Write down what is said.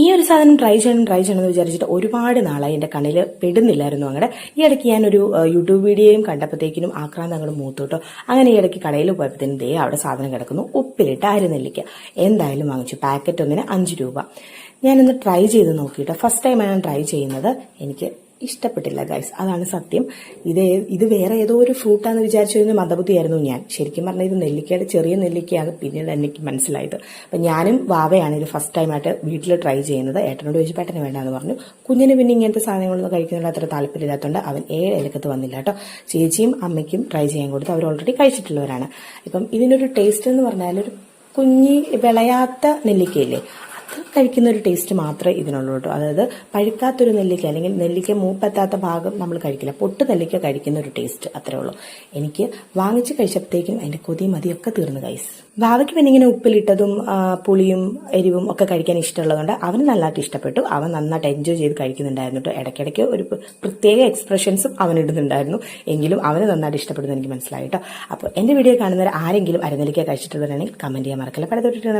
ഈ ഒരു സാധനം ട്രൈ ചെയ്യണമെന്ന് വിചാരിച്ചിട്ട് ഒരുപാട് നാളായി എൻ്റെ കണ്ണിൽ പെടുന്നില്ലായിരുന്നു. അങ്ങനെ ഈ ഇടയ്ക്ക് ഞാനൊരു യൂട്യൂബ് വീഡിയോയും കണ്ടപ്പോഴത്തേക്കിനും ആക്രാന്തങ്ങൾ മൂത്തു കേട്ടോ. അങ്ങനെ ഈ ഇടയ്ക്ക് കടയിൽ പോയപ്പോഴത്തേനും ദേ അവിടെ സാധനം കിടക്കുന്നു, ഉപ്പിലിട്ട് അരിനെല്ലിക്ക. എന്തായാലും വാങ്ങിച്ചു. പാക്കറ്റ് ഒന്നിന് 5 രൂപ. ഞാനൊന്ന് ട്രൈ ചെയ്ത് നോക്കിയിട്ട് ഫസ്റ്റ് ടൈമാണ് ഞാൻ ട്രൈ ചെയ്യുന്നത്. എനിക്ക് ഇഷ്ടപ്പെട്ടില്ല ഗൈസ്, അതാണ് സത്യം. ഇത് വേറെ ഏതോ ഒരു ഫ്രൂട്ടാന്ന് വിചാരിച്ചു മന്ദബുദ്ധിയായിരുന്നു ഞാൻ. ശരിക്കും പറഞ്ഞാൽ ഇത് നെല്ലിക്കയുടെ ചെറിയ നെല്ലിക്കയാണ് പിന്നീട് എനിക്ക് മനസ്സിലായത്. അപ്പം ഞാനും വാവയാണ് ഇത് ഫസ്റ്റ് ടൈമായിട്ട് വീട്ടിൽ ട്രൈ ചെയ്യുന്നത്. ഏട്ടനോട് ചോദിച്ചപ്പോൾ ഏട്ടന് വേണ്ടാന്ന് പറഞ്ഞു. കുഞ്ഞിന് പിന്നെ ഇങ്ങനത്തെ സാധനങ്ങളൊന്നും കഴിക്കുന്നതിൽ അത്ര താല്പര്യമില്ലാത്തതുകൊണ്ട് അവൻ 7 ഇലക്കത്ത് വന്നില്ല കേട്ടോ. ചേച്ചിയും അമ്മയ്ക്കും ട്രൈ ചെയ്യാൻ കൊടുത്തു. അവർ ഓൾറെഡി കഴിച്ചിട്ടുള്ളവരാണ്. ഇപ്പം ഇതിനൊരു ടേസ്റ്റ് എന്ന് പറഞ്ഞാൽ ഒരു കുഞ്ഞി വിളയാത്ത നെല്ലിക്കയില്ലേ, കഴിക്കുന്ന ഒരു ടേസ്റ്റ് മാത്രമേ ഇതിനുള്ളൂ കേട്ടോ. അതായത് പഴുക്കാത്തൊരു നെല്ലിക്ക അല്ലെങ്കിൽ നെല്ലിക്ക മൂപ്പെത്താത്ത ഭാഗം നമ്മൾ കഴിക്കില്ല, പൊട്ട് നെല്ലിക്ക കഴിക്കുന്ന ഒരു ടേസ്റ്റ് അത്രേ ഉള്ളൂ. എനിക്ക് വാങ്ങിച്ച് കഴിച്ചപ്പോഴത്തേക്കും അതിന്റെ കൊതിയും മതിയൊക്കെ തീർന്നു ഗൈസ്. വാവയ്ക്ക് പിന്നെ ഇങ്ങനെ ഉപ്പിലിട്ടതും പുളിയും എരിവും ഒക്കെ കഴിക്കാൻ ഇഷ്ടമുള്ളതുകൊണ്ട് അവന് നല്ലതായിട്ട് ഇഷ്ടപ്പെട്ടു. അവൻ നന്നായിട്ട് എൻജോയ് ചെയ്ത് കഴിക്കുന്നുണ്ടായിരുന്നു കേട്ടോ. ഇടയ്ക്കിടയ്ക്ക് ഒരു പ്രത്യേക എക്സ്പ്രഷൻസും അവൻ ഇടുന്നുണ്ടായിരുന്നു. എങ്കിലും അവന് നന്നായിട്ട് ഇഷ്ടപ്പെടുന്നു എനിക്ക് മനസ്സിലായി കേട്ടോ. അപ്പോൾ എന്റെ വീഡിയോ കാണുന്നവർ ആരെങ്കിലും അരനെല്ലിക്ക കഴിച്ചിട്ടുള്ളവരാണെങ്കിൽ കമന്റ് ചെയ്യാൻ മറക്കല്ല. പഴയ തൊട്ടിട്ട്